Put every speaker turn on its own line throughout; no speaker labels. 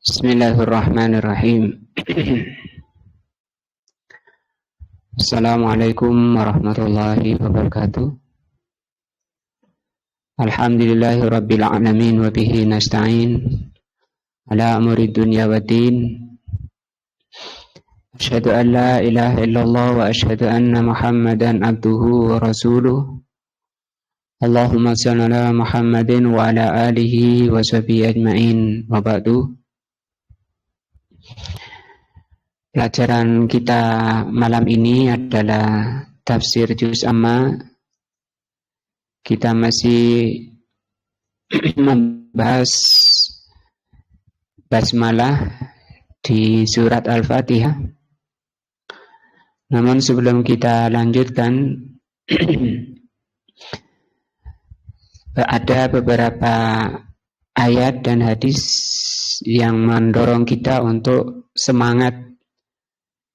Bismillahirrahmanirrahim. Assalamualaikum warahmatullahi wabarakatuh. Alhamdulillahi rabbil alamin wa bihi nasta'in ala amri dunya waddin. Asyhadu an la ilaha illallah wa asyhadu anna Muhammadan abduhu wa rasuluh. Allahumma shalli ala Muhammadin wa ala alihi wa sahbihi ajmain. Wa ba'du. Pelajaran kita malam ini adalah tafsir juz amma. Kita masih membahas basmalah di surat Al-Fatihah. Namun sebelum kita lanjutkan, ada beberapa ayat dan hadis yang mendorong kita untuk semangat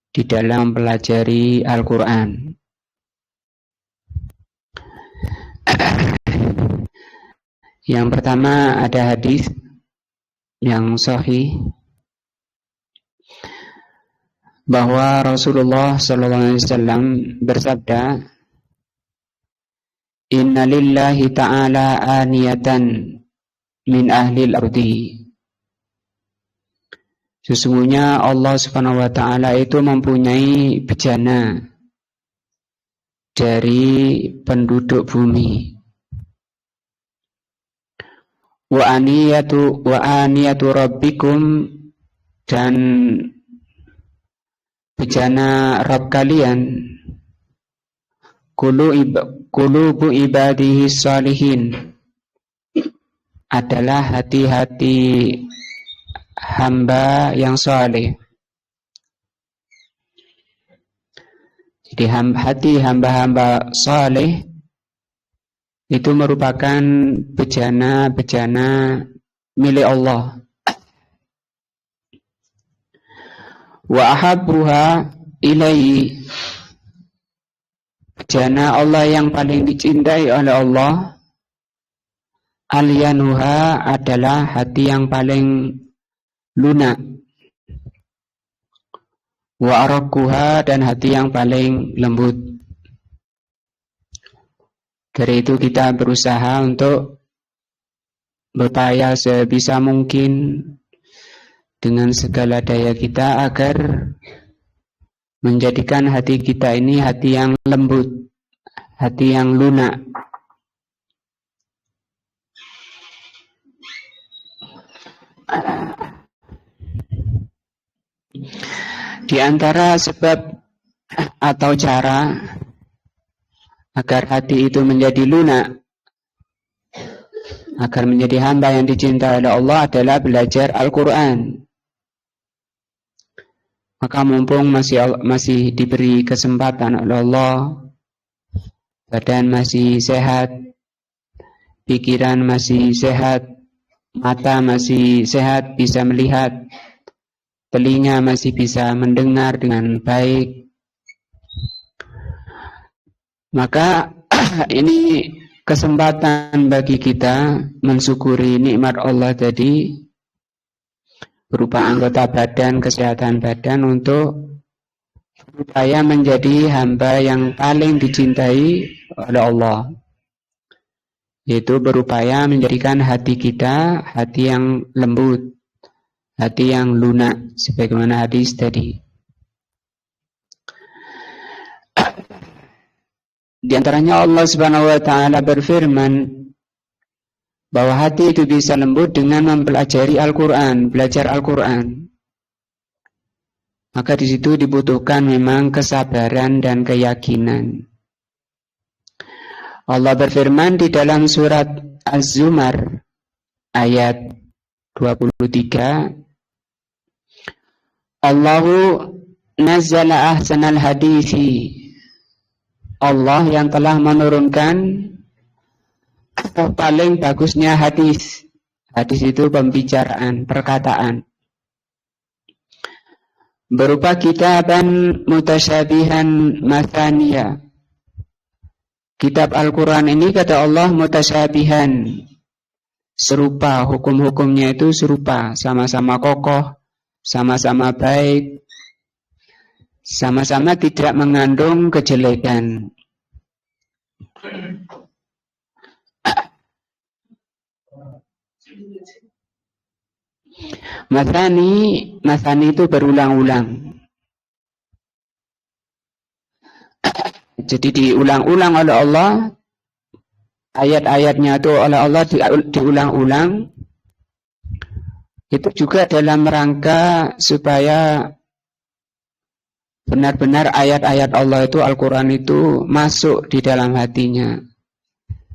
di dalam mempelajari Al-Quran. Yang pertama ada hadis yang sahih bahwa Rasulullah SAW bersabda, Inna lillahi ta'ala aniyatan min ahlil ardi. Sesungguhnya Allah Subhanahu wa ta'ala itu mempunyai bejana dari penduduk bumi. Wa aniyatu rabbikum, dan bejana Rabb kalian, qulubu ibadihi salihin, adalah hati-hati hamba yang saleh. Jadi hati hamba-hamba saleh itu merupakan bejana-bejana milik Allah. Wa ahabbuha ilaihi, bejana Allah yang paling dicintai oleh Allah, alyanuha, adalah hati yang paling lunak, wa arakuha, dan hati yang paling lembut. Dari itu kita berusaha untuk berupaya sebisa mungkin dengan segala daya kita agar menjadikan hati kita ini hati yang lembut, hati yang lunak. Di antara sebab atau cara agar hati itu menjadi lunak, agar menjadi hamba yang dicintai oleh Allah, adalah belajar Al-Quran. Maka mumpung masih diberi kesempatan oleh Allah, badan masih sehat, pikiran masih sehat, mata masih sehat, bisa melihat, telinga masih bisa mendengar dengan baik, maka ini kesempatan bagi kita mensyukuri nikmat Allah tadi berupa anggota badan, kesehatan badan, untuk berupaya menjadi hamba yang paling dicintai oleh Allah, yaitu berupaya menjadikan hati kita hati yang lembut, hati yang lunak, sebagaimana hadis tadi. Di antaranya Allah Subhanahu wa ta'ala berfirman bahwa hati itu bisa lembut dengan mempelajari Al-Quran, belajar Al-Quran. Maka di situ dibutuhkan memang kesabaran dan keyakinan. Allah berfirman di dalam surat Az-Zumar ayat 23, Allahu nazzala ahsanal hadithi, Allah yang telah menurunkan paling bagusnya hadis. Hadis itu pembicaraan, perkataan. Berupa kitaban mutasyabihan mathaniya. Kitab Al-Quran ini, kata Allah, mutasyabihan, serupa, hukum-hukumnya itu serupa, sama-sama kokoh, sama-sama baik, sama-sama tidak mengandung kejelekan. Masani itu berulang-ulang. Jadi diulang-ulang oleh Allah, ayat-ayatnya itu oleh Allah diulang-ulang. Itu juga dalam rangka supaya benar-benar ayat-ayat Allah itu, Al-Quran itu masuk di dalam hatinya.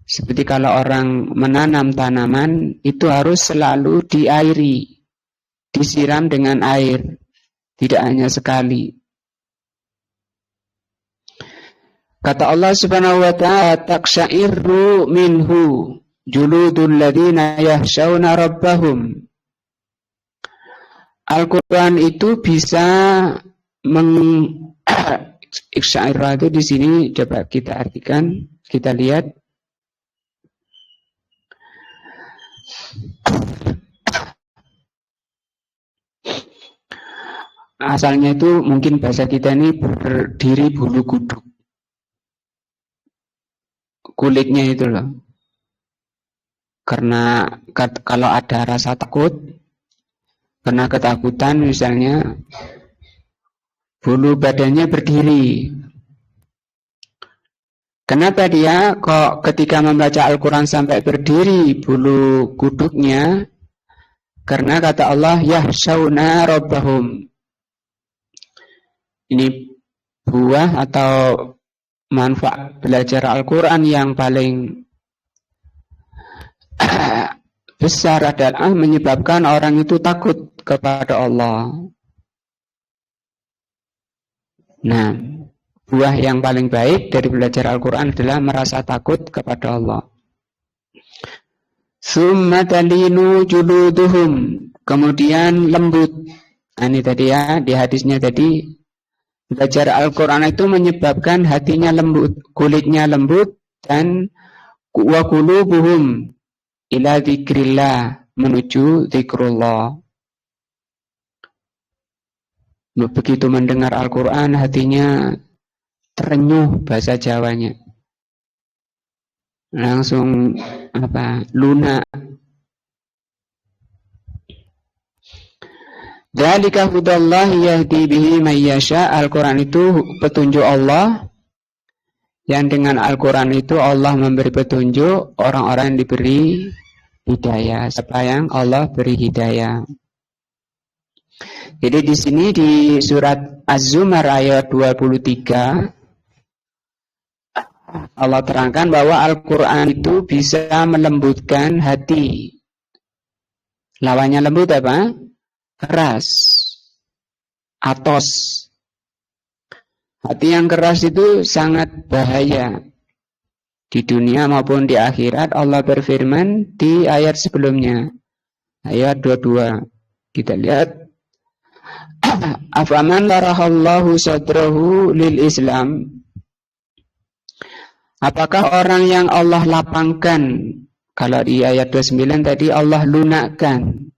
Seperti kalau orang menanam tanaman, itu harus selalu diairi, disiram dengan air, tidak hanya sekali. Kata Allah Subhanahu wa ta'ala, taqsya'irru minhu juludul ladzina yakhshawna rabbahum. Al-Quran itu bisa iksyairah itu di sini coba kita artikan, kita lihat. Asalnya itu mungkin bahasa kita ini berdiri bulu kuduk. Kulitnya itu loh. Karena kalau ada rasa takut, karena ketakutan misalnya, bulu badannya berdiri. Kenapa dia kok ketika membaca Al-Quran sampai berdiri bulu kuduknya? Karena kata Allah, yahsyawna rabbahum. Ini buah atau manfaat belajar Al-Quran yang paling besar adalah menyebabkan orang itu takut kepada Allah. Nah, buah yang paling baik dari belajar Al-Quran adalah merasa takut kepada Allah. Summa talinu juluduhum, kemudian lembut. Ini tadi ya, di hadisnya tadi, belajar Al-Quran itu menyebabkan hatinya lembut, kulitnya lembut, dan wa qulubuhum ila dzikrillah, menuju zikrullah. Begitu mendengar Al-Quran, hatinya terenyuh, bahasa Jawanya. Langsung lunak. Dzalika hudallahi yahdi bihi may yasha. Al-Quran itu petunjuk Allah, yang dengan Al-Quran itu Allah memberi petunjuk orang-orang yang diberi hidayah, siapa yang Allah beri hidayah. Jadi di sini di surat Az-Zumar ayat 23 Allah terangkan bahwa Al-Quran itu bisa melembutkan hati. Lawannya lembut apa? Keras, atos. Hati yang keras itu sangat bahaya di dunia maupun di akhirat. Allah berfirman di ayat sebelumnya, ayat 22. Kita lihat, afaman larahallahu sadrahu lil Islam. Apakah orang yang Allah lapangkan, kalau di ayat 29 tadi Allah lunakkan.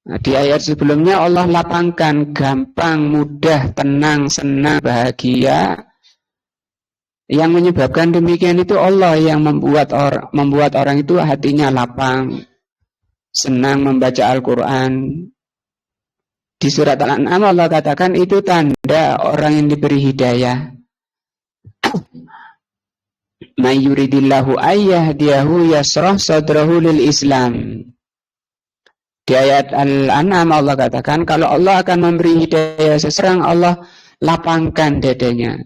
Nah, di ayat sebelumnya Allah lapangkan, gampang, mudah, tenang, senang, bahagia. Yang menyebabkan demikian itu Allah yang membuat orang itu hatinya lapang, senang membaca Al-Quran. Di surat Al-An'am Allah katakan itu tanda orang yang diberi hidayah. May yuridillahu ayyahdiyahu yasrah sadrahu lil Islam. Di ayat Al-An'am Allah katakan kalau Allah akan memberi hidayah seseorang, Allah lapangkan dadanya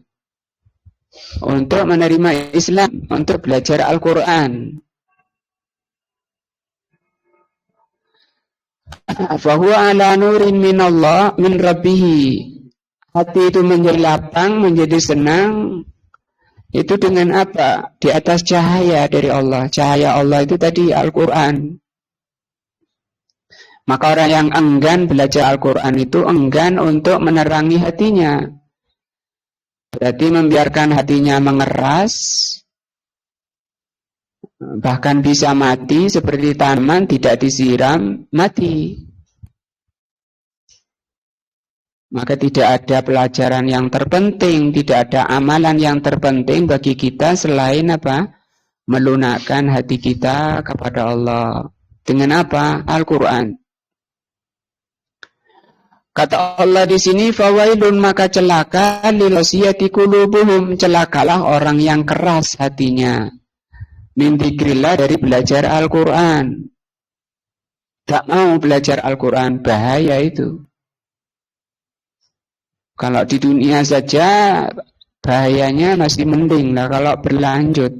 untuk menerima Islam, untuk belajar Al-Quran. Fahuwa ala nurin minallah min rabbihi. Hati itu menjadi lapang, menjadi senang. Itu dengan apa? Di atas cahaya dari Allah. Cahaya Allah itu tadi Al-Quran. Maka orang yang enggan belajar Al-Quran itu enggan untuk menerangi hatinya. Berarti membiarkan hatinya mengeras. Bahkan bisa mati seperti tanaman tidak disiram, mati. Maka tidak ada pelajaran yang terpenting, tidak ada amalan yang terpenting bagi kita selain apa? Melunakkan hati kita kepada Allah. Dengan apa? Al-Quran. Kata Allah di sini, fawailun, maka celaka lil qasiyati qulubuhum, celakalah orang yang keras hatinya. Min dzikrillah, dari belajar Al-Quran. Tak mau belajar Al-Quran, bahaya itu. Kalau di dunia saja bahayanya masih mending lah kalau berlanjut.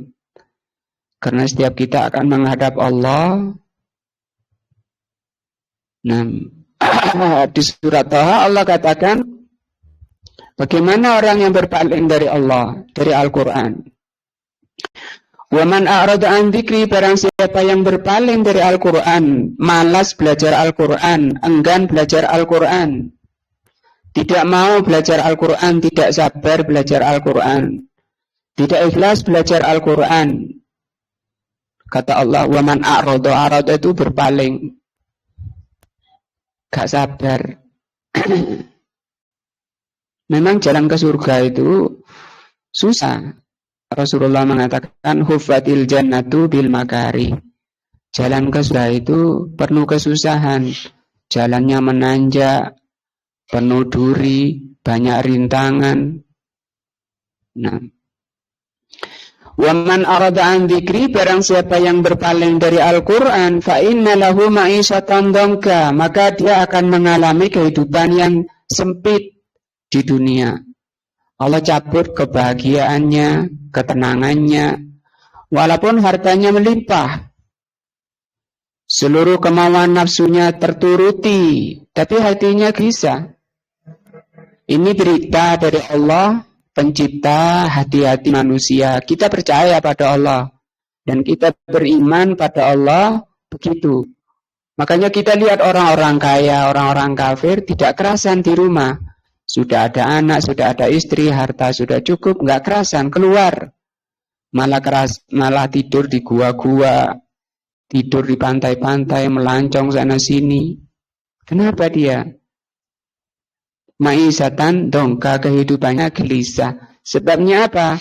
Karena setiap kita akan menghadap Allah. Nah, di surat Taha Allah katakan, bagaimana orang yang berpaling dari Allah, dari Al-Quran. Wa man a'rada an dzikri, barang siapa yang berpaling dari Al-Quran, malas belajar Al-Quran, enggan belajar Al-Quran, tidak mau belajar Al-Quran, tidak sabar belajar Al-Quran, tidak ikhlas belajar Al-Quran. Kata Allah, wa man a'rada itu berpaling, gak sabar. Memang jalan ke surga itu susah. Rasulullah mengatakan huffatil jannatu bil makari. Jalan ke surga itu penuh kesusahan. Jalannya menanjak, penuh duri, banyak rintangan. Nah, wa man arada an dzikri, barang siapa yang berpaling dari Al-Qur'an, fa inna lahu ma'isatan dhanka, maka dia akan mengalami kehidupan yang sempit di dunia. Allah cabut kebahagiaannya, ketenangannya, walaupun hartanya melimpah, seluruh kemauan nafsunya terturuti, tapi hatinya gelisah. Ini berita dari Allah, pencipta hati-hati manusia. Kita percaya pada Allah dan kita beriman pada Allah, begitu. Makanya kita lihat orang-orang kaya, orang-orang kafir tidak kerasan di rumah. Sudah ada anak, sudah ada istri, harta sudah cukup, nggak kerasan keluar. Malah tidur di gua-gua, tidur di pantai-pantai, melancong sana sini. Kenapa dia? Ma'isatan dongka, kehidupannya gelisah. Sebabnya apa?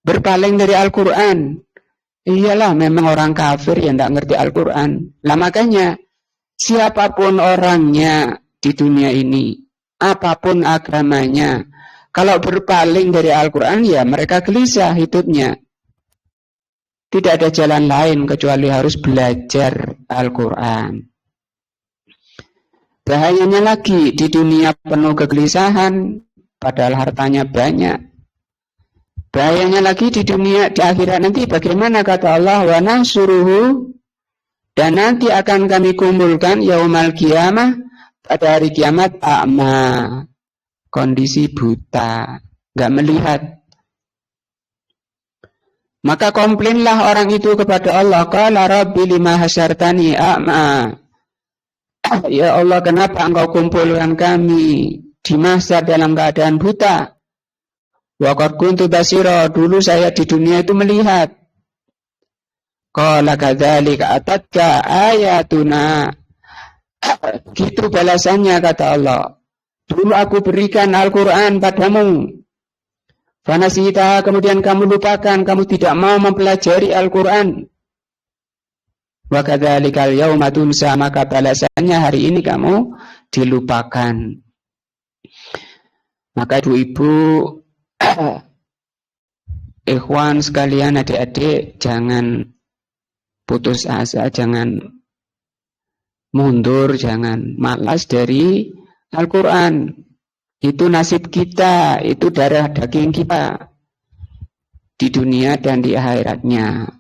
Berpaling dari Al-Quran. Iyalah, memang orang kafir yang tidak ngerti Al-Quran. Lah makanya, siapapun orangnya di dunia ini, apapun agamanya, kalau berpaling dari Al-Quran, ya mereka gelisah hidupnya. Tidak ada jalan lain kecuali harus belajar Al-Quran. Bahayanya lagi, di dunia penuh kegelisahan, padahal hartanya banyak. Bahayanya lagi di dunia, di akhirat nanti bagaimana, kata Allah, wa nahsuruhu, dan nanti akan kami kumpulkan yaumal qiyamah, pada hari kiamat, a'ma, kondisi buta, gak melihat. Maka komplainlah orang itu kepada Allah, qala rabbi lima hasyartani a'ma. Ya Allah, kenapa engkau kumpulkan kami di masa dalam keadaan buta? Wa qad kuntu basira, dulu saya di dunia itu melihat. Qala kadzalika atatka ayatuna. Gitu balasannya, kata Allah. Dulu aku berikan Al-Quran padamu. Fanasita, kemudian kamu lupakan, kamu tidak mau mempelajari Al-Quran. Wa kadzalikal yauma tunsa, maka balasannya hari ini kamu dilupakan. Maka ibu-ibu, ikhwan sekalian, adik-adik, jangan putus asa, jangan mundur, jangan malas dari Al-Quran. Itu nasib kita, itu darah daging kita di dunia dan di akhiratnya.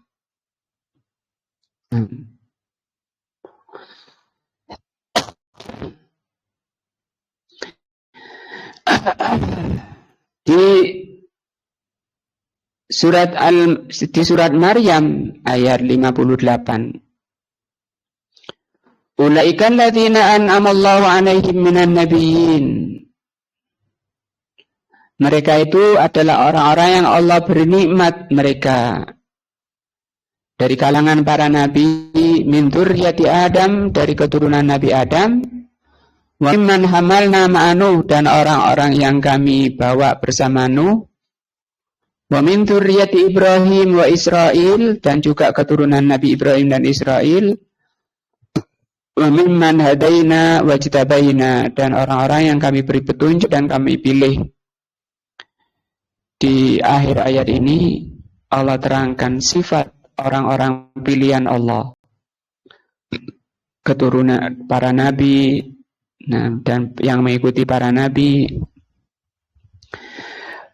Di surat Maryam ayat 58. Ulaiikal ladzina an'amallahu 'alaihim minan nabiyyin. Mereka itu adalah orang-orang yang Allah beri nikmat mereka. dari kalangan para nabi, min dzurriyyati Adam, dari keturunan Nabi Adam, wa mimman hamalna ma'a Nuh, dan orang-orang yang kami bawa bersama Nuh, wa min dzurriyyati Ibrahim wa Israil, dan juga keturunan Nabi Ibrahim dan Israil, wa mimman hadaina wa jtabaina, dan orang-orang yang kami beri petunjuk dan kami pilih. Di akhir ayat ini Allah terangkan sifat orang-orang pilihan Allah, keturunan para nabi, dan yang mengikuti para nabi.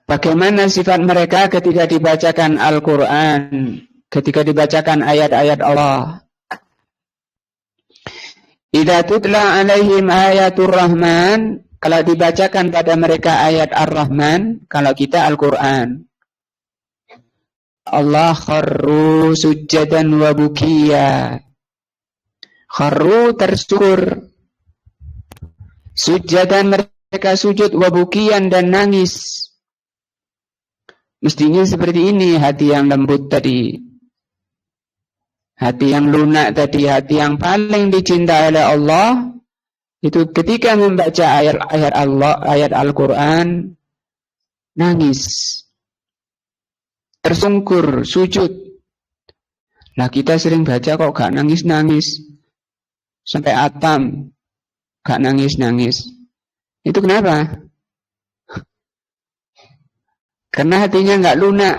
Bagaimana sifat mereka ketika dibacakan Al-Quran, ketika dibacakan ayat-ayat Allah. Idza tutla alaihim ayatur rahman, kalau dibacakan pada mereka ayat Ar-Rahman, kalau kita Al-Quran, Allah kharru sujjadan wa bukiya. Kharru tersyukur, sujjadan mereka sujud, wa bukiyan dan nangis. Mestinya seperti ini hati yang lembut tadi, hati yang lunak tadi, hati yang paling dicintai oleh Allah, itu ketika membaca ayat-ayat Allah, ayat Al-Quran, nangis, tersungkur, sujud. Lah kita sering baca kok gak nangis-nangis, sampai atam gak nangis-nangis. Itu kenapa? Karena hatinya gak lunak.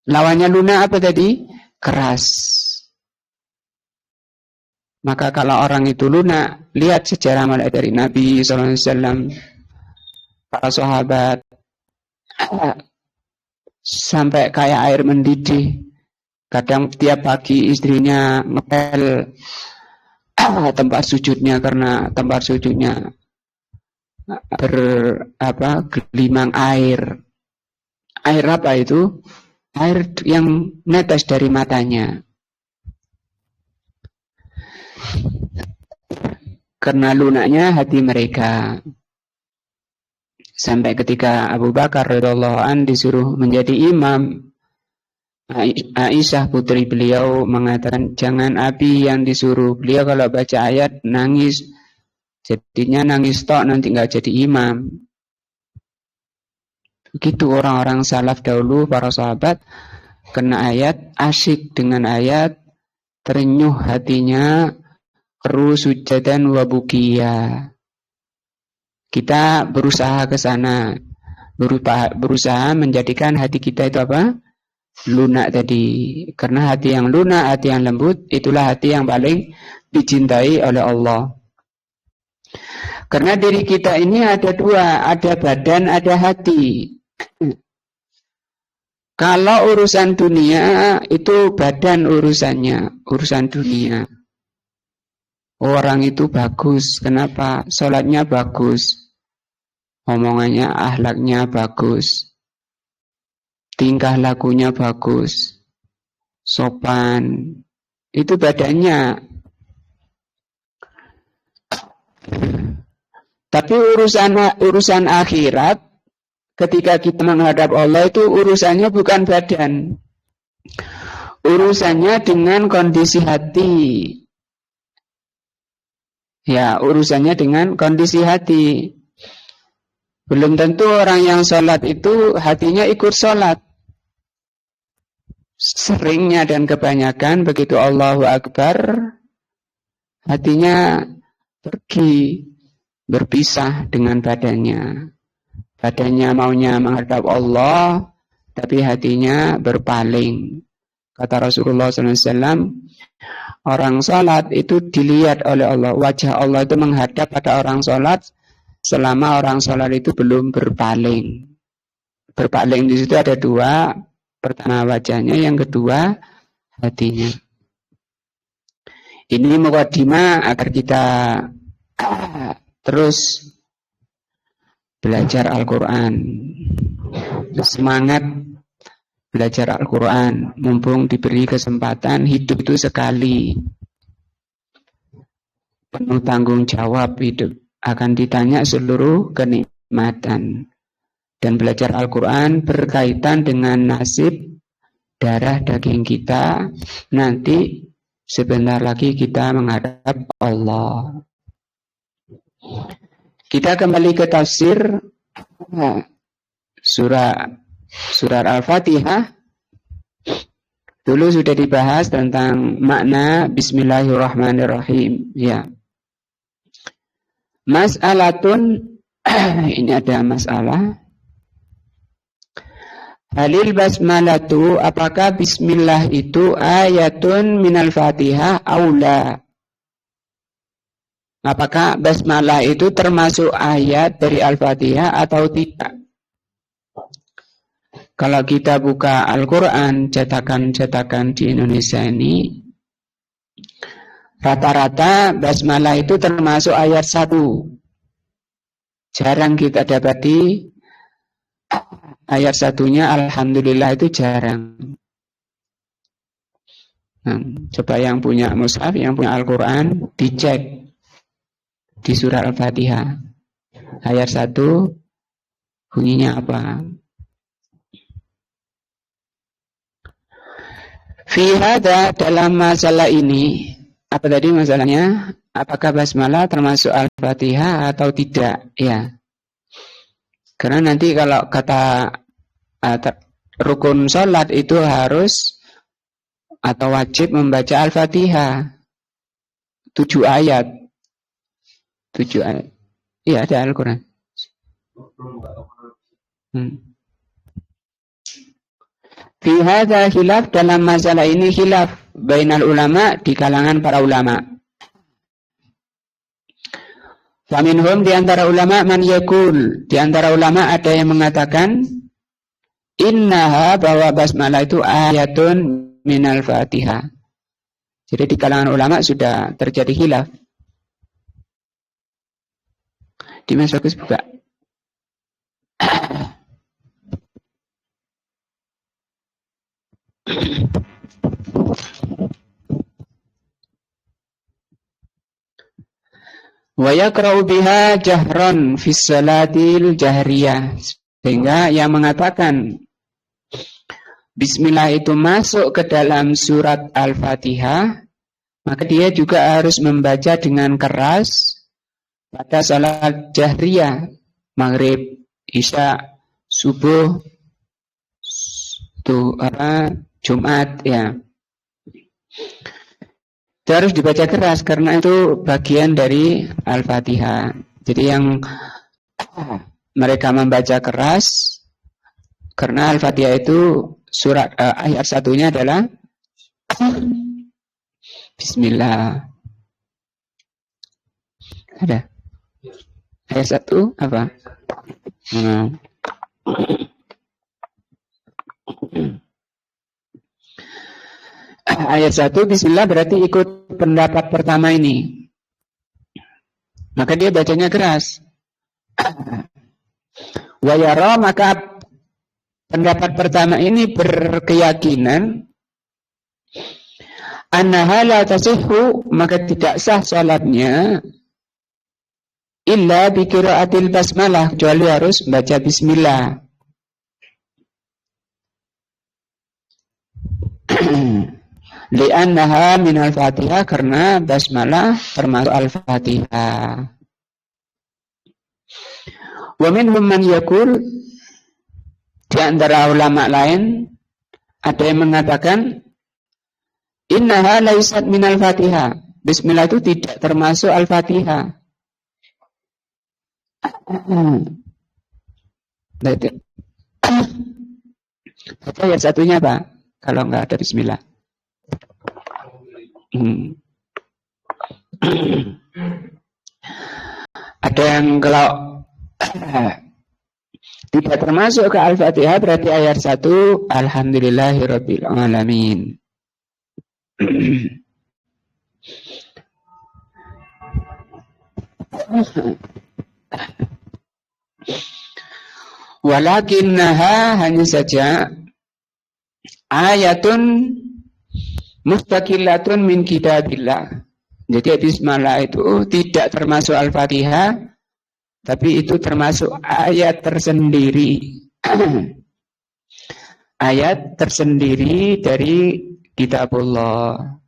Lawannya lunak apa tadi? Keras. Maka kalau orang itu lunak, lihat sejarah mulai dari Nabi SAW, para sahabat, sampai kayak air mendidih. Kadang tiap pagi istrinya ngepel tempat sujudnya, karena tempat sujudnya gelimang air. Air apa itu? Air yang netes dari matanya. Karena lunaknya hati mereka. Sampai ketika Abu Bakar radhiyallahu an disuruh menjadi imam, Aisyah putri beliau mengatakan, jangan Abi yang disuruh. Beliau kalau baca ayat nangis, jadinya nangis tok, nanti nggak jadi imam. Begitu orang-orang salaf dahulu, para sahabat, kena ayat, asyik dengan ayat, terenyuh hatinya, keru sujadan wa bukiya. Kita berusaha ke sana, berusaha menjadikan hati kita itu apa? Lunak tadi. Karena hati yang lunak, hati yang lembut, itulah hati yang paling dicintai oleh Allah. Karena diri kita ini ada dua, ada badan, ada hati. Kalau urusan dunia itu badan urusannya, urusan dunia. Orang itu bagus, kenapa? Sholatnya bagus, omongannya, akhlaknya bagus, tingkah lakunya bagus, sopan. Itu badannya. Tapi urusan akhirat, ketika kita menghadap Allah, itu urusannya bukan badan. Urusannya dengan kondisi hati. Ya, urusannya dengan kondisi hati. Belum tentu orang yang sholat itu hatinya ikut sholat. Seringnya dan kebanyakan begitu Allahu Akbar, hatinya pergi, berpisah dengan badannya. Badannya maunya menghadap Allah, tapi hatinya berpaling. Kata Rasulullah SAW, orang sholat itu dilihat oleh Allah. Wajah Allah itu menghadap pada orang sholat selama orang sholat itu belum berpaling. Berpaling di situ ada dua. Pertama wajahnya, yang kedua hatinya. Ini muqaddimah agar kita terus belajar Al-Quran. Semangat belajar Al-Quran, mumpung diberi kesempatan. Hidup itu sekali, penuh tanggung jawab hidup, akan ditanya seluruh kenikmatan. Dan belajar Al-Quran berkaitan dengan nasib darah daging kita, nanti sebentar lagi kita menghadap Allah. Kita kembali ke tafsir surat Al-Fatihah. Dulu sudah dibahas tentang makna Bismillahirrahmanirrahim. Ya. Mas'alatun, ini ada masalah. Halil basmalatu, apakah bismillah itu ayatun minal fatihah aula? Apakah basmalah itu termasuk ayat dari Al-Fatihah atau tidak? Kalau kita buka Al-Quran, cetakan-cetakan di Indonesia ini, rata-rata basmalah itu termasuk ayat 1. Jarang kita dapati ayat 1-nya Alhamdulillah, itu jarang. Nah, coba yang punya mushaf, yang punya Al-Quran, dicek di surah Al-Fatihah. Ayat 1 bunyinya apa? Fi hadza, dalam masalah ini, apa tadi masalahnya? Apakah basmalah termasuk Al-Fatihah atau tidak? Ya. Karena nanti kalau kata rukun sholat itu harus atau wajib membaca Al-Fatihah 7 ayat. 7 ayat. Iya, ada Al-Quran. Fi hadza khilaf, dalam masalah ini khilaf bainal ulama, di kalangan para ulama. Faminhum, di antara ulama, man yakul, di antara ulama ada yang mengatakan innaha, bahwa basmalah itu ayatun minal Fatihah. Jadi di kalangan ulama sudah terjadi khilaf. Dimas bagus buka. Wa yaqra'u biha jahran fi salatil jahriyah, sehingga yang mengatakan bismillah itu masuk ke dalam surat Al-Fatihah, maka dia juga harus membaca dengan keras pada salat jahriyah, maghrib, isya, subuh, Jumat, ya. Itu harus dibaca keras karena itu bagian dari Al-Fatihah. Jadi yang mereka membaca keras karena Al-Fatihah itu surat ayat 1-nya adalah Bismillah. Ada ayat 1 apa? Ayat 1 Bismillah berarti ikut pendapat pertama ini, maka dia bacanya keras. Wa yara, maka pendapat pertama ini berkeyakinan annaha la tasihhu, maka tidak sah salatnya illa bi qiraatil basmalah, kecuali harus baca bismillah. Li'annaha minal Fatihah, karena basmalah termasuk Al-Fatihah. Wa minhum man yaqul, di antara ulama lain ada yang mengatakan innaha laisat minal Fatihah, bismillah itu tidak termasuk Al-Fatihah. Baca ayat 1-nya Pak, kalau enggak ada bismillah. Ada yang kalau tidak termasuk ke Al-Fatihah berarti ayat 1 Alhamdulillahirabbil alamin. Walakinnaha, hanya saja ayatun mustaqillatun min kitabillah. Jadi bismillah itu tidak termasuk Al-Fatihah, tapi itu termasuk ayat tersendiri. ayat tersendiri dari kitabullah.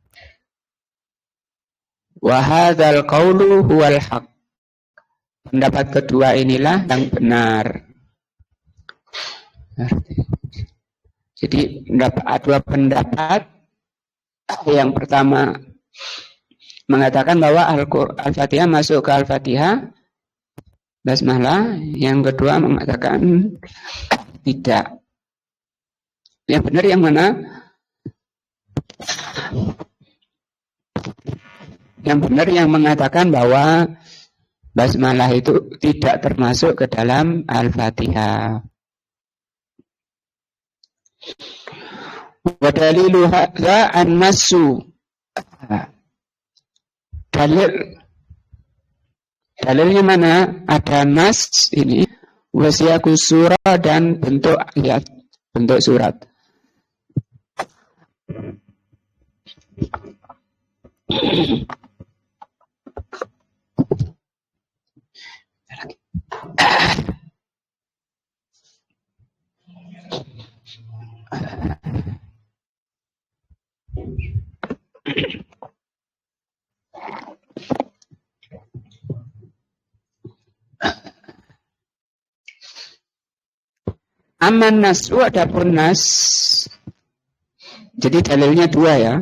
Wa hadzal qaulu huwal haq. Pendapat kedua inilah yang benar. Jadi dua pendapat. Yang pertama mengatakan bahwa Al-Fatihah masuk ke Al-Fatihah basmalah. Yang kedua mengatakan tidak. Yang benar yang mana? Yang benar yang mengatakan bahwa basmalah itu tidak termasuk ke dalam Al-Fatihah. Wa dalilu hadza an-nassu. Dalilnya mana? Ada nas ini, wasiyaku surah dan bentuk ayat, bentuk surat. Aman nasu, adapun nas. Jadi dalilnya dua ya.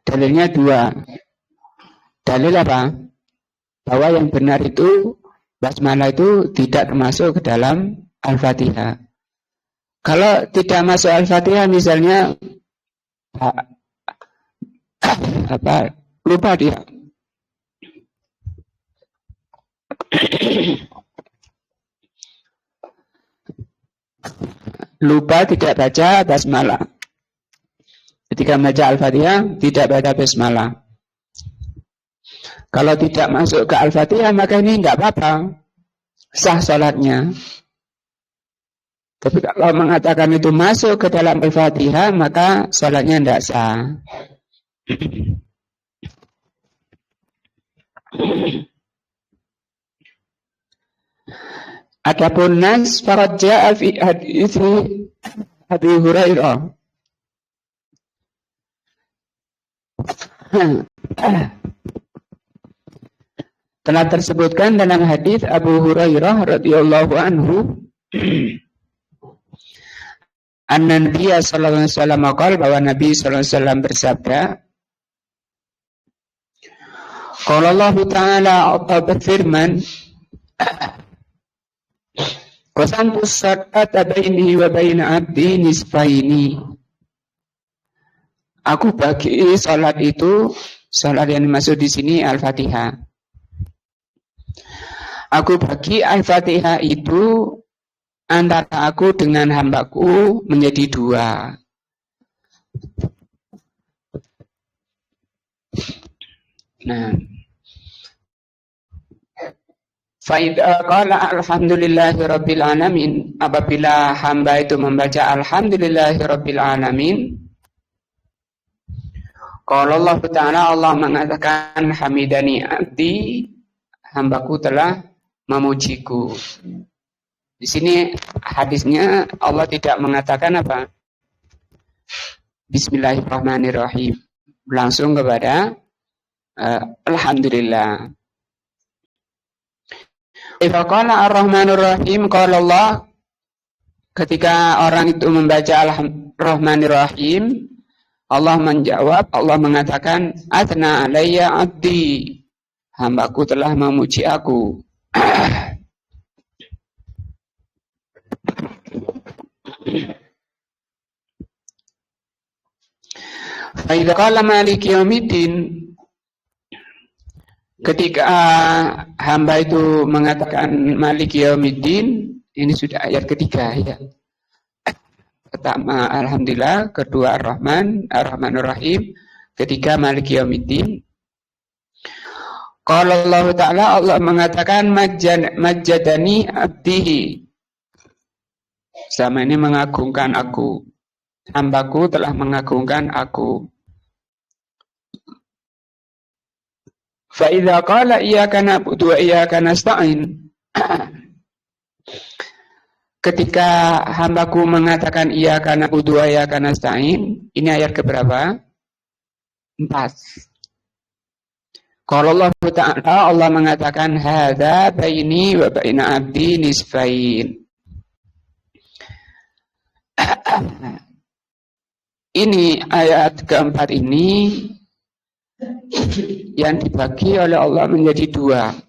Dalilnya dua. Dalil apa? Bahwa yang benar itu basmalah itu tidak termasuk ke dalam Al-Fatihah. Kalau tidak masuk Al-Fatihah misalnya lupa dia. Lupa tidak baca basmalah. Ketika baca Al-Fatihah tidak baca basmalah. Kalau tidak masuk ke Al-Fatihah maka ini enggak apa-apa. Sah salatnya. Tapi kalau mengatakan itu masuk ke dalam Al-Fatihah maka salatnya enggak sah. Adapun nas faqad jaa fi hadits Abi Hurairah. Telah tersebutkan dalam hadis Abu Hurairah radhiyallahu anhu An-Nabi sallallahu alaihi wasallam qala, bahwa Nabi sallallahu alaihi wasallam bersabda, qala Allah Ta'ala berfirman, qasamtu as-salata baini wa baina 'abdi nisfaini. Aku bagi salat itu, salat yang dimaksud di sini Al-Fatihah. Aku bagi Al-Fatihah itu antara aku dengan hambaku menjadi dua. Nah, fa'idha qala alhamdulillahi rabbil alamin, apabila hamba itu membaca alhamdulillahi rabbil alamin, qala Allah Ta'ala, Allah mengatakan hamidani abdi, hambaku telah memujiku. Di sini hadisnya Allah tidak mengatakan apa? Bismillahirrahmanirrahim. Langsung kepada alhamdulillah. Idza qala ar-rahmanur rahim, qala Allah, ketika orang itu membaca ar-rahmanir rahim, Allah menjawab, Allah mengatakan atna alayya abdi, hambaku telah memuji aku. Fa idza qala maliki yaumiddin, ketika hamba itu mengatakan maliki yaumiddin, ini sudah ayat ketiga ya. Pertama alhamdulillah, kedua ar-Rahman, ar-Rahmanur Rahim, ketiga maliki yaumiddin. Qala Allah Ta'ala, Allah mengatakan majjadani abdihi, sama ini mengagungkan aku, hambaku telah mengagungkan aku. Fa idza qala iyyaka na'budu wa iyyaka nasta'in, ketika hambaku mengatakan iya karena udua ya karena stain, ini ayat keberapa? 4. Kalau Allah Ta'ala, Allah mengatakan hadza baini wa baina abdi nisfain. Ini ayat keempat ini yang dibagi oleh Allah menjadi 2.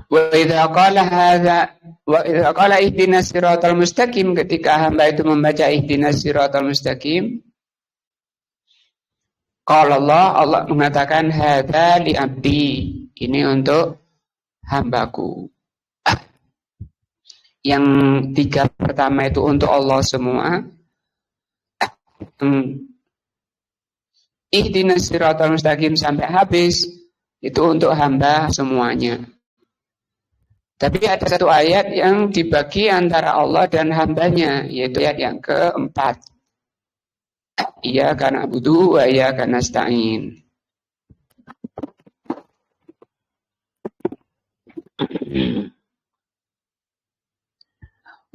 Wa idza qala ihdinas siratal mustaqim, ketika hamba itu membaca ihdinas siratal mustaqim, qala Allah mengatakan hadza li abdi, ini untuk hambaku. Yang 3 pertama itu untuk Allah semua. Ihdinas siratal mustaqim sampai habis itu untuk hamba semuanya. Tapi ada satu ayat yang dibagi antara Allah dan hambanya, yaitu ayat yang keempat. Iyyaka na'budu wa iyyaka nasta'in.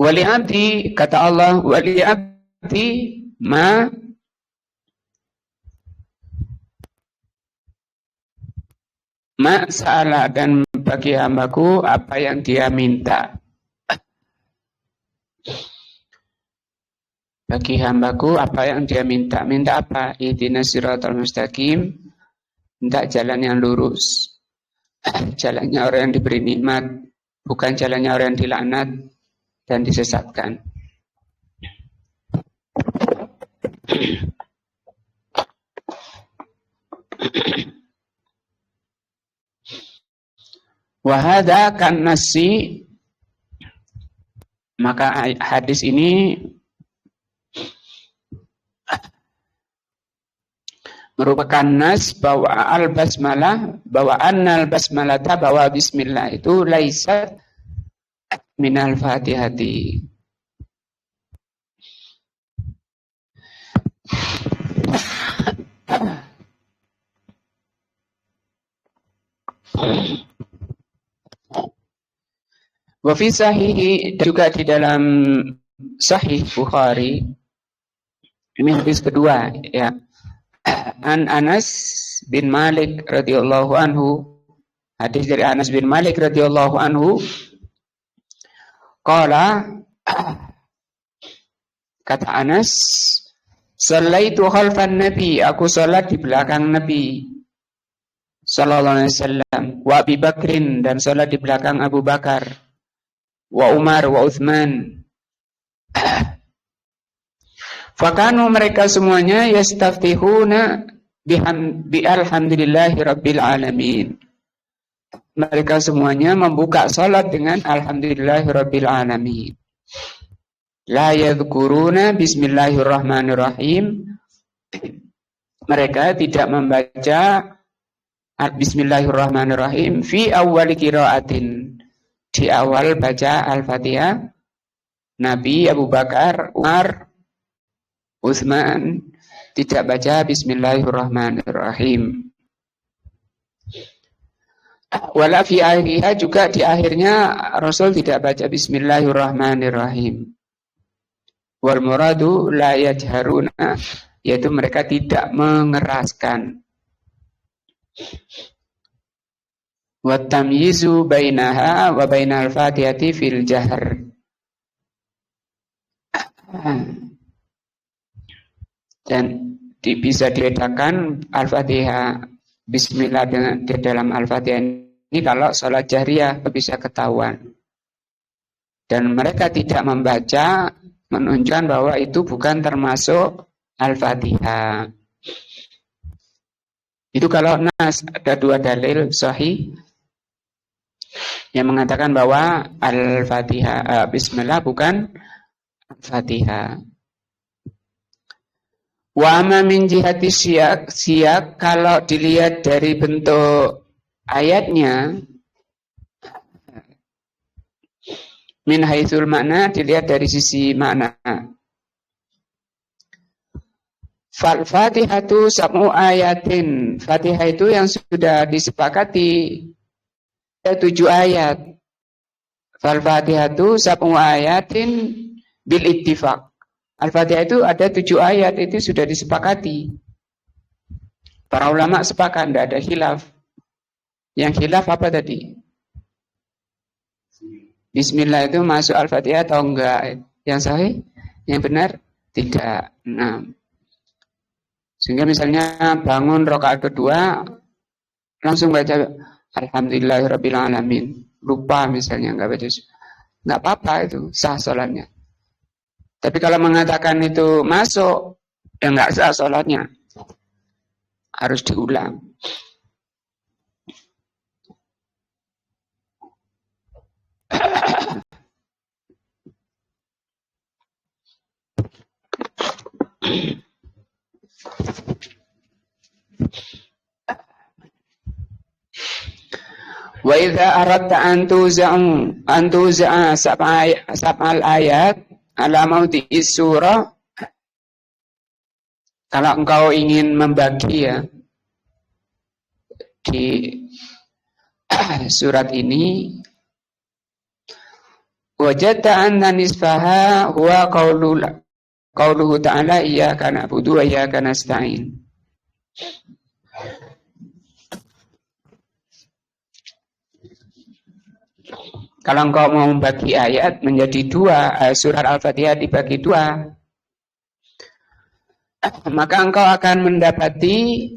Wali abdi, kata Allah, wali abdi ma sa'ala, dan bagi hambaku apa yang dia minta. Bagi hambaku apa yang dia minta. Minta apa? Ihdinas siratal mustaqim. Minta jalan yang lurus. Jalannya orang yang diberi nikmat, bukan jalannya orang yang dilaknat dan disesatkan. Wahada kan nasi, maka hadis ini merupakan nas bahwa al-basmalah, bahwa annal basmalata, bahwa bismillah itu laisat minal fatihati. Wa fi sahih, juga di dalam sahih Bukhari, ini hadis kedua ya, an Anas bin Malik radhiyallahu anhu, hadis dari Anas bin Malik radhiyallahu anhu, qala, kata Anas, shallaitu khalfan nabi, aku salat di belakang Nabi sallallahu alaihi wasallam, wa Abi Bakrin, dan salat di belakang Abu Bakar, wa Umar wa Utsman. Fakanu, mereka semuanya yastaftihuna bi alhamdulillahi rabbil alamin. Mereka semuanya membuka salat dengan alhamdulillahi rabbil alamin. La yadhkuruna bismillahirrahmanirrahim. Mereka tidak membaca bismillahirrahmanirrahim fi awwali qiraatin, di awal baca Al-Fatihah. Nabi, Abu Bakar, Umar, Utsman tidak baca bismillahirrahmanirrahim. Wala fi akhiriha, juga di akhirnya Rasul tidak baca bismillahirrahmanirrahim. Wal muradu la yajharuna, yaitu mereka tidak mengeraskan. Wa tamyizu bainaha wa bainal fatihati fil jahr. Dan bisa dibedakan Al-Fatihah, bismillah dengan di dalam Al-Fatihah ini kalau sholat jahriyah bisa ketahuan. Dan mereka tidak membaca, menunjukkan bahwa itu bukan termasuk Al-Fatihah. Itu kalau nas, ada 2 dalil sahih yang mengatakan bahwa Al-Fatihah, bismillah bukan Al-Fatihah. Wa amma min jihati siyak, kalau dilihat dari bentuk ayatnya, min haitsul makna, dilihat dari sisi makna. Fal-Fatihatu sab'u ayatin. Fatihah itu yang sudah disepakati ada 7 ayat. Fal-Fatihatu sab'u ayatin bil ittifaq. Al-Fatihah itu ada 7 ayat, itu sudah disepakati. Para ulama sepakat, tidak ada khilaf. Yang khilaf apa tadi? Bismillah itu masuk Al-Fatihah atau enggak? Yang sahih? Yang benar? Tidak. Nah, sehingga misalnya bangun rakaat kedua langsung baca Alhamdulillahirabbil alamin. Lupa misalnya enggak baca. Enggak apa-apa, itu sah salatnya. Tapi kalau mengatakan itu masuk, ya enggak sah salatnya. Harus diulang. Wa idza aradta an tuza'a sab'al ayat ala mawdi'is surah, kalau engkau ingin membagi ya di surat ini, wajadta anna nisfaha huwa qauluhu ta'ala iyyaka na'budu wa iyyaka nasta'in. Kalau engkau mau membagi ayat menjadi 2, surat Al-Fatihah dibagi 2, maka engkau akan mendapati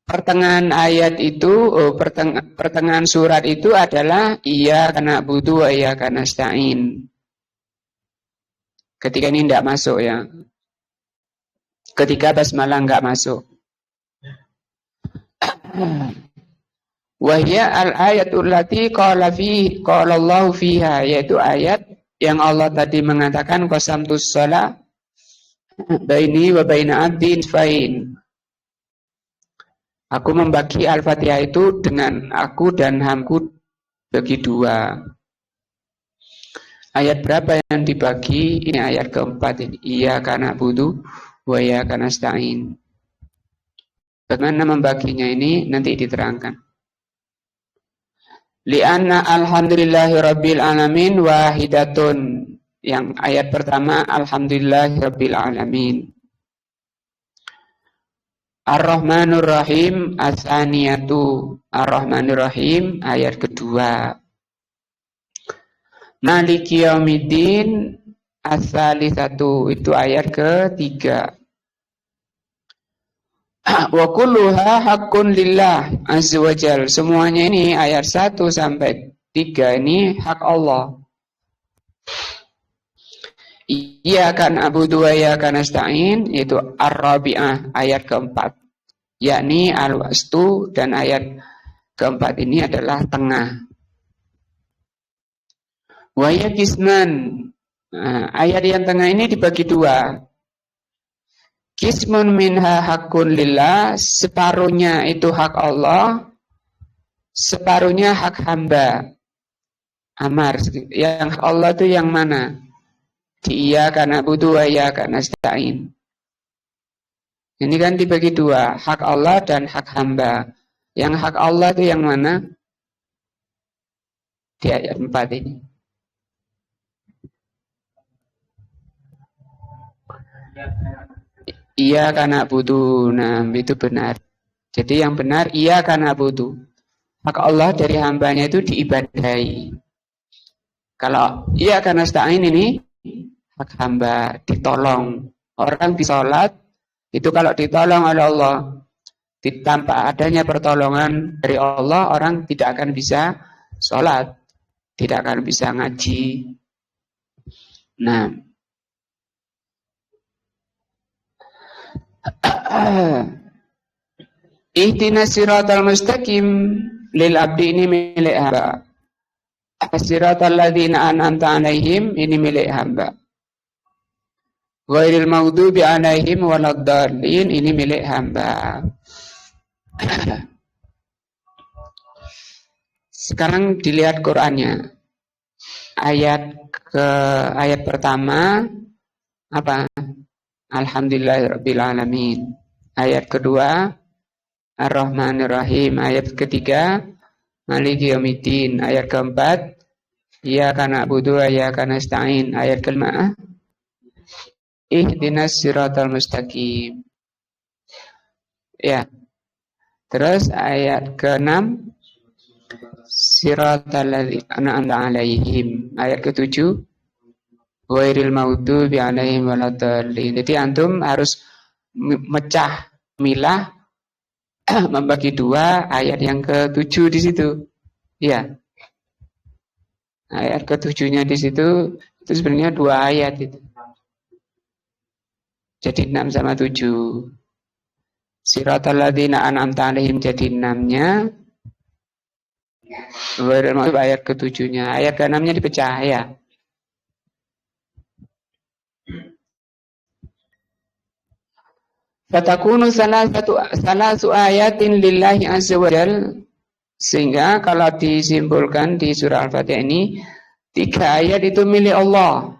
pertengahan ayat itu, pertengahan surat itu adalah iyyaka na'budu wa iyyaka nasta'in. Ketika ini tidak masuk ya. Ketika basmalah enggak masuk. Wahya al-ayatul lati qala Allahu fiha, yaitu ayat yang Allah tadi mengatakan qasamtus shalah baini wa baina abdi nisfain. Aku membagi Al-Fatihah itu dengan aku dan hamku bagi 2. Ayat berapa yang dibagi? Ini ayat keempat ini. Iyyaka na'budu wa iyyaka nasta'in. Bagaimana membaginya ini nanti diterangkan. Li'anna alhamdulillahi rabbil alamin wahidatun. Yang ayat pertama alhamdulillahi rabbil alamin. Ar-Rahmanur Rahim as-saniyatu. Ar-Rahmanur Rahim ayat kedua. Maliki yaumiddin as-salisatu, itu ayat ketiga. Wa kulluha haqqun lillah azza wajal. Semuanya ini ayat 1 sampai 3 ini hak Allah. Iyyaka na'budu wa iyyaka nasta'in, yaitu Ar-Rabi'ah ayat keempat. Yakni al-wastu, dan ayat keempat ini adalah tengah. Wa ya kisman. Ayat yang tengah ini dibagi 2. Kismun minha hakun lillah, separuhnya itu hak Allah, separuhnya hak hamba. Amar, yang hak Allah itu yang mana? Di iyyaka na'budu wa iyyaka nasta'in. Ini kan dibagi 2, hak Allah dan hak hamba. Yang hak Allah itu yang mana? Di ayat 4 ini. Iya karena butuh, nah itu benar. Jadi yang benar iya karena butuh. Maka Allah dari hambanya itu diibadahi. Kalau iya karena stain ini hak hamba ditolong. Orang disolat itu kalau ditolong oleh Allah, tanpa adanya pertolongan dari Allah, orang tidak akan bisa sholat, tidak akan bisa ngaji. Nah, ihdinas siratal mustaqim lil abdi ini milik hamba. Siratal ladzina an'amta 'alaihim ini milik hamba. Ghairil maghdubi 'alaihim waladdallin ini milik hamba. Sekarang dilihat Qur'annya. Ayat pertama apa? Alhamdulillahirabbil alamin. Ayat kedua Ar-Rahmanir Rahim. Ayat ketiga Maliki Yaumiddin. Ayat keempat Iyyaka na'budu wa iyyaka nasta'in. Ayat kelima Ihdinas siratal mustaqim. Ya. Terus ayat ke-6 Siratal ladzina an'amta 'alaihim. Ayat ke-7 Ghairil maghdubi 'alaihim waladdallin. Jadi antum harus mecah milah membagi dua ayat yang ke-7 di situ. Ya. Ayat ke-7-nya di situ itu sebenarnya dua ayat itu. Jadi 6 sama 7. Siratal ladzina an'amta 'alaihim jadi 6-nya. Ayat ke-7-nya. Ayat ke-6-nya dipecah ya. Fatakunu salasu ayatin lillahi azza wa jal. Sehingga kalau disimpulkan di surah Al-Fatihah ini 3 ayat itu milik Allah.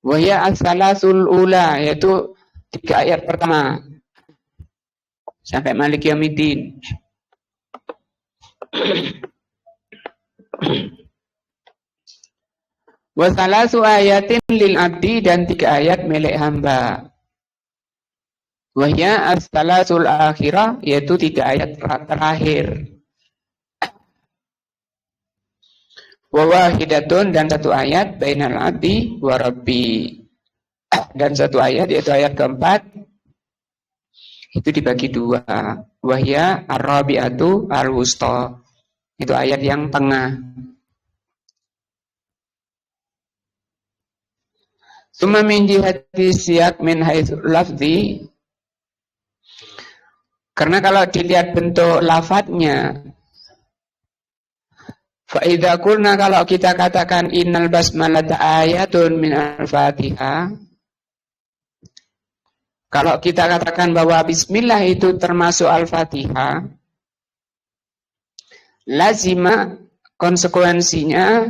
Wa ya as-salasul ula, yaitu 3 ayat pertama sampai Maliki Yaumiddin. Wa salasu ayatin lil abdi, dan 3 ayat milik hamba. Wa ya as-salasul akhirah, yaitu 3 ayat terakhir. Wa wahidatun, dan 1 ayat bainal abdi wa rabbi. Dan 1 ayat yaitu ayat keempat itu dibagi 2. Wahya ar-rabi'atu al-wusta. Itu ayat yang tengah. Summa min jihati siyak min haitsu lafzi. Karena kalau dilihat bentuk lafadznya, fa idza qulna, kalau kita katakan innal basmalata ayatun min al-Fatihah, kalau kita katakan bahwa bismillah itu termasuk Al-Fatihah, lazima, konsekuensinya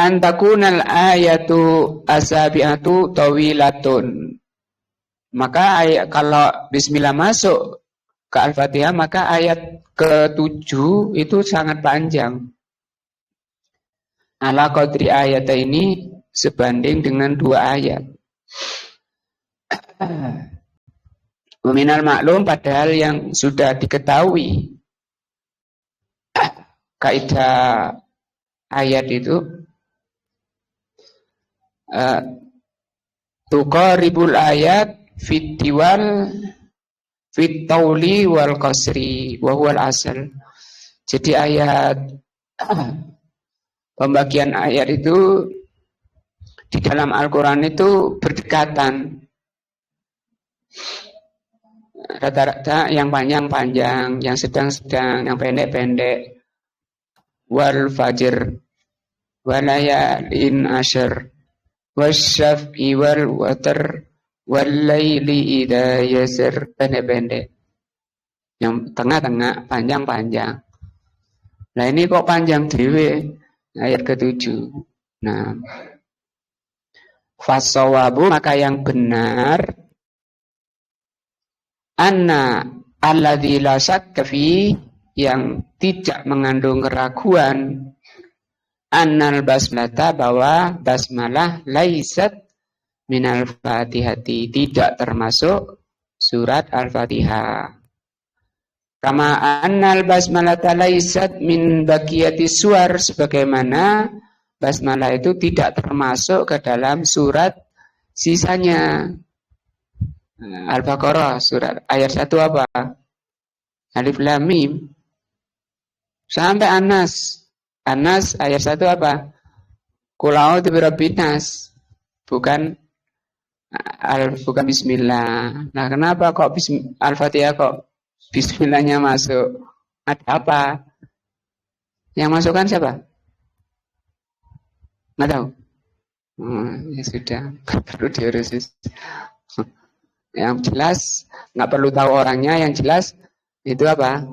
antakunal ayatu asabi'atu tawilatun. Maka ayat, kalau bismillah masuk ke Al-Fatihah, maka ayat ke-7 itu sangat panjang. Ala qadri ayat ini sebanding dengan 2 ayat. Minal maklum, padahal yang sudah diketahui kaidah ayat itu tuqaribul ayat fitiwal fitauli wal qasri wa huwal asal. Jadi ayat pembagian ayat itu di dalam Al-Quran itu berdekatan. Rata-rata yang panjang-panjang, yang sedang-sedang, yang pendek-pendek. Wal fajr walayalin asyr wasyaf'i wal watr wal laili idza yasr. Pendek-pendek. Yang tengah-tengah panjang-panjang. Nah ini kok panjang dewe ayat ke-7. Nah, fasawabu, maka yang benar, anna alladzi la syakka fi, yang tidak mengandung keraguan, annal basmalata, bahwa basmalah laisat minal fatihati, tidak termasuk surat Al-Fatihah. Kama annal basmalata laisat min baqiyati suwar, sebagaimana basmalah itu tidak termasuk ke dalam surat sisanya. Al-Baqarah surat ayat 1 apa? Alif Lam Mim. Sampai Anas. Anas ayat 1 apa? Qul a'udzu birabbin nas. Bukan bismillah. Nah, kenapa kok Al-Fatihah kok bismillahnya masuk? Ada apa? Yang masukkan siapa? Nggak tahu. Ya sudah, perlu diurus. Yang jelas nggak perlu tahu orangnya, yang jelas itu apa?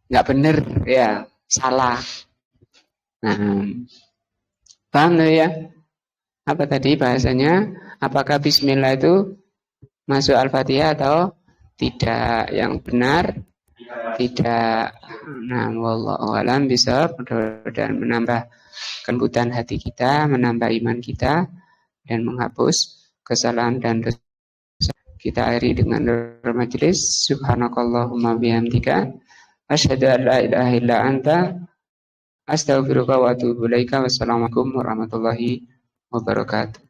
Nggak benar, ya. salah. Nah, paham tuh ya? Apa tadi bahasanya? Apakah bismillah itu masuk Al-Fatihah atau tidak? Yang benar tidak. Nah, wallahu alam bisa mudah-mudahan menambah kelembutan hati kita, menambah iman kita, dan menghapus kesalahan dan dosa. Kita akhiri dengan doa majelis. Subhanakallahumma bihamdika asyhadu an la ilaha illa anta astaghfiruka wa atubu ilaika. Wassalamualaikum warahmatullahi wabarakatuh.